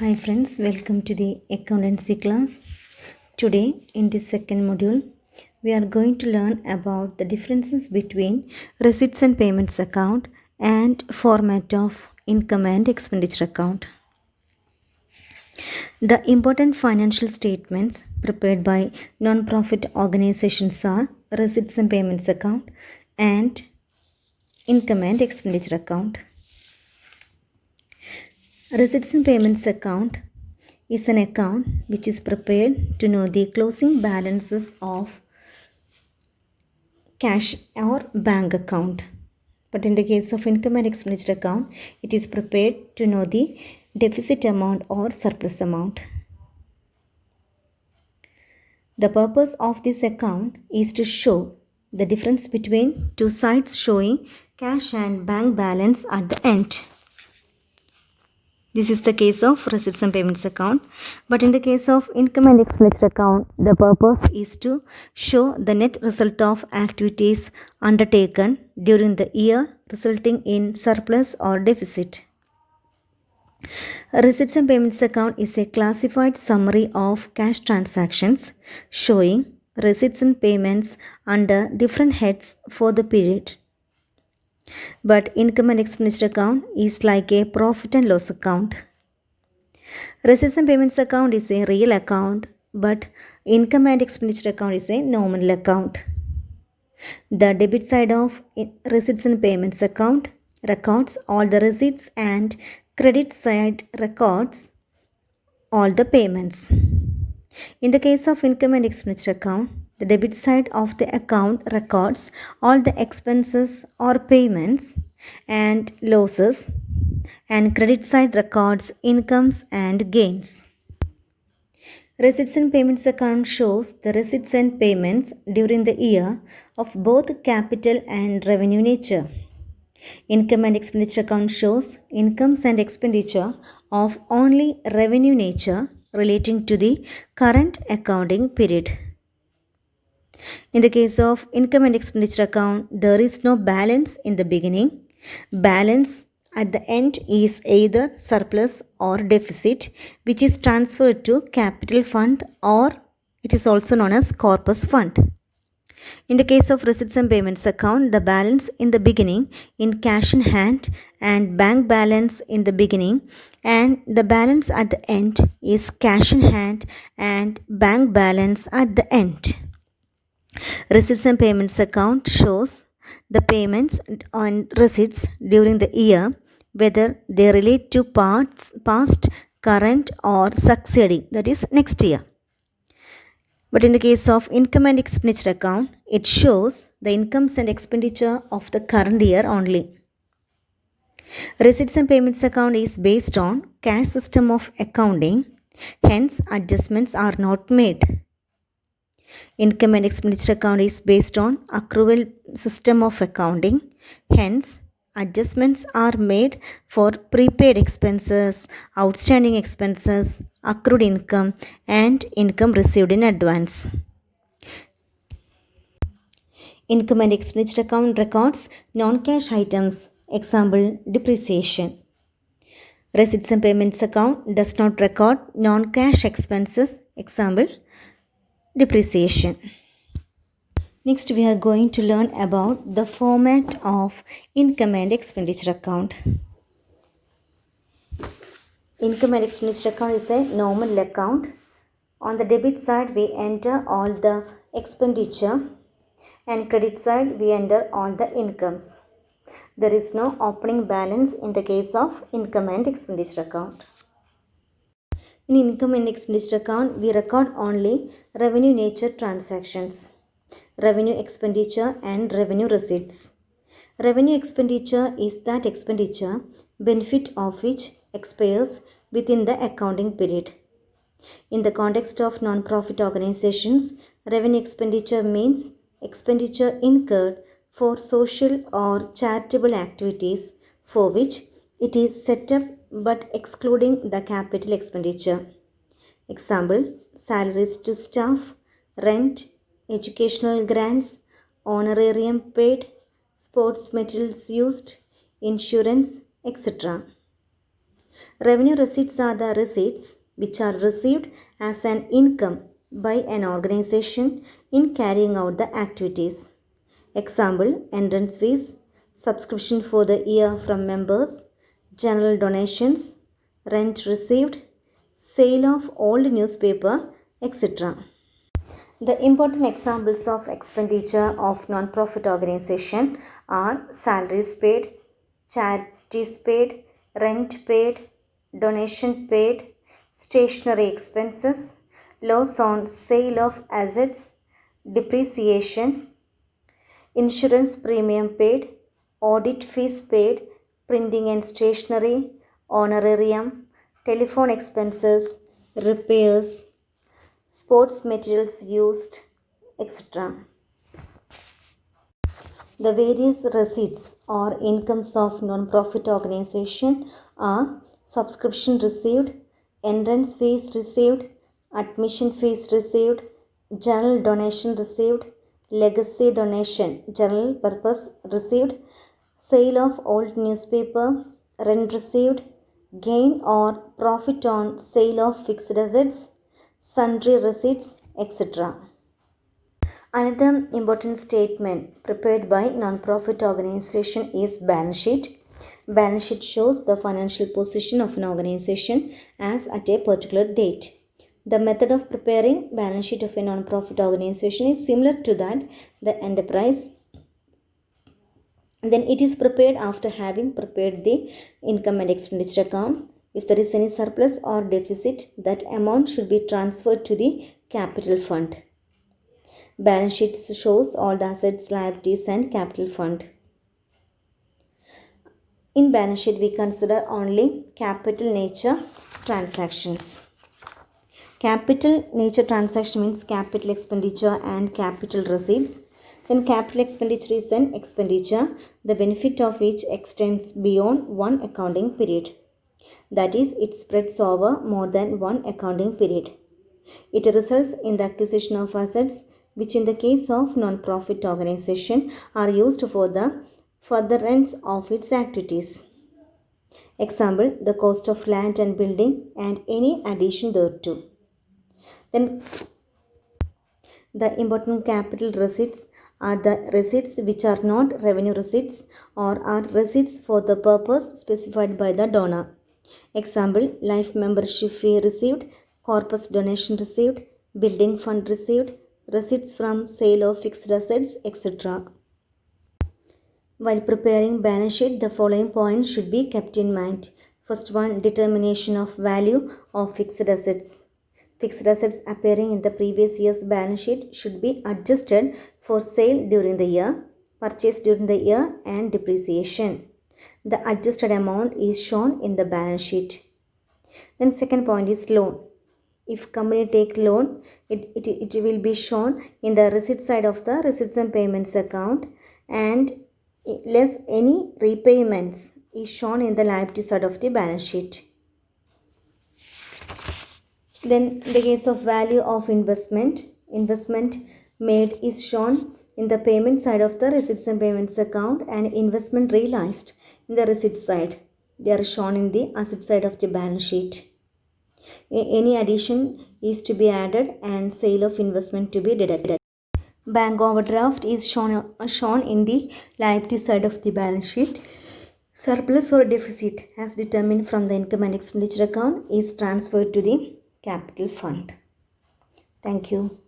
Hi friends, welcome to the accountancy class. Today in this second module, we are going to learn about the differences between receipts and payments account and format of income and expenditure account. The important financial statements prepared by non-profit organizations are receipts and payments account and income and expenditure account. Receipts and payments account is an account which is prepared to know the closing balances of cash or bank account. But in the case of income and expenditure account, it is prepared to know the deficit amount or surplus amount. The purpose of this account is to show the difference between two sides showing cash and bank balance at the end. This is the case of receipts and payments account. But in the case of income and expenditure account, the purpose is to show the net result of activities undertaken during the year resulting in surplus or deficit. Receipts and payments account is a classified summary of cash transactions showing receipts and payments under different heads for the period. But income and expenditure account is like a profit and loss account. Receipts and payments account is a real account, but income and expenditure account is a nominal account. The debit side of receipts and payments account records all the receipts and credit side records all the payments. In the case of income and expenditure account, the debit side of the account records all the expenses or payments and losses, and credit side records incomes and gains. Receipts and payments account shows the receipts and payments during the year of both capital and revenue nature. Income and expenditure account shows incomes and expenditure of only revenue nature relating to the current accounting period. In the case of income and expenditure account, there is no balance in the beginning. Balance at the end is either surplus or deficit, which is transferred to capital fund, or it is also known as corpus fund. In the case of receipts and payments account, the balance in the beginning in cash in hand and bank balance in the beginning, and the balance at the end is cash in hand and bank balance at the end. Receipts and payments account shows the payments on receipts during the year, whether they relate to past, current, or succeeding, that is next year. But in the case of income and expenditure account, it shows the incomes and expenditure of the current year only. Receipts and payments account is based on cash system of accounting, hence adjustments are not made. Income and expenditure account is based on accrual system of accounting, hence adjustments are made for prepaid expenses, outstanding expenses, accrued income, and income received in advance. Income and expenditure account records non-cash items, example depreciation. Receipts and payments account does not record non-cash expenses, example depreciation. Next, we are going to learn about the format of income and expenditure account. Income and expenditure account is a nominal account. On the debit side, we enter all the expenditure, and credit side, we enter all the incomes. There is no opening balance in the case of income and expenditure account. In income and expenditure account, we record only revenue nature transactions, revenue expenditure, and revenue receipts. Revenue expenditure is that expenditure benefit of which expires within the accounting period. In the context of non-profit organizations, revenue expenditure means expenditure incurred for social or charitable activities for which it is set up but excluding the capital expenditure. Example, salaries to staff, rent, educational grants, honorarium paid, sports materials used, insurance, etc. Revenue receipts are the receipts which are received as an income by an organization in carrying out the activities. Example, entrance fees, subscription for the year from members, general donations, rent received, sale of old newspaper, etc. The important examples of expenditure of non-profit organization are salaries paid, charities paid, rent paid, donation paid, stationery expenses, loss on sale of assets, depreciation, insurance premium paid, audit fees paid, printing and stationery, honorarium, telephone expenses, repairs, sports materials used, etc. The various receipts or incomes of non-profit organization are subscription received, entrance fees received, admission fees received, general donation received, legacy donation general purpose received, sale of old newspaper, rent received, gain or profit on sale of fixed assets, sundry receipts, etc. Another important statement prepared by non-profit organization is balance sheet. Balance sheet shows the financial position of an organization as at a particular date. The method of preparing balance sheet of a non-profit organization is similar to that the enterprise. Then it is prepared after having prepared the income and expenditure account. If there is any surplus or deficit, that amount should be transferred to the capital fund. Balance sheet shows all the assets, liabilities and capital fund. In balance sheet, we consider only capital nature transactions. Capital nature transaction means capital expenditure and capital receipts. Then capital expenditure is an expenditure, the benefit of which extends beyond one accounting period. That is, it spreads over more than one accounting period. It results in the acquisition of assets which in the case of non-profit organization are used for the furtherance of its activities. Example, the cost of land and building and any addition thereto. Then the important capital receipts are the receipts which are not revenue receipts or are receipts for the purpose specified by the donor. Example, life membership fee received, corpus donation received, building fund received, receipts from sale of fixed assets, etc. While preparing balance sheet, the following points should be kept in mind. First one, determination of value of fixed assets. Fixed assets appearing in the previous year's balance sheet should be adjusted for sale during the year, purchase during the year and depreciation. The adjusted amount is shown in the balance sheet. Then second point is loan. If company take loan, it will be shown in the receipt side of the receipts and payments account, and less any repayments is shown in the liability side of the balance sheet. Then in the case of value of investment made is shown in the payment side of the receipts and payments account, and investment realized in the receipt side. They are shown in the asset side of the balance sheet. Any addition is to be added and sale of investment to be deducted. Bank overdraft is shown in the liability side of the balance sheet. Surplus or deficit as determined from the income and expenditure account is transferred to the capital fund. Thank you.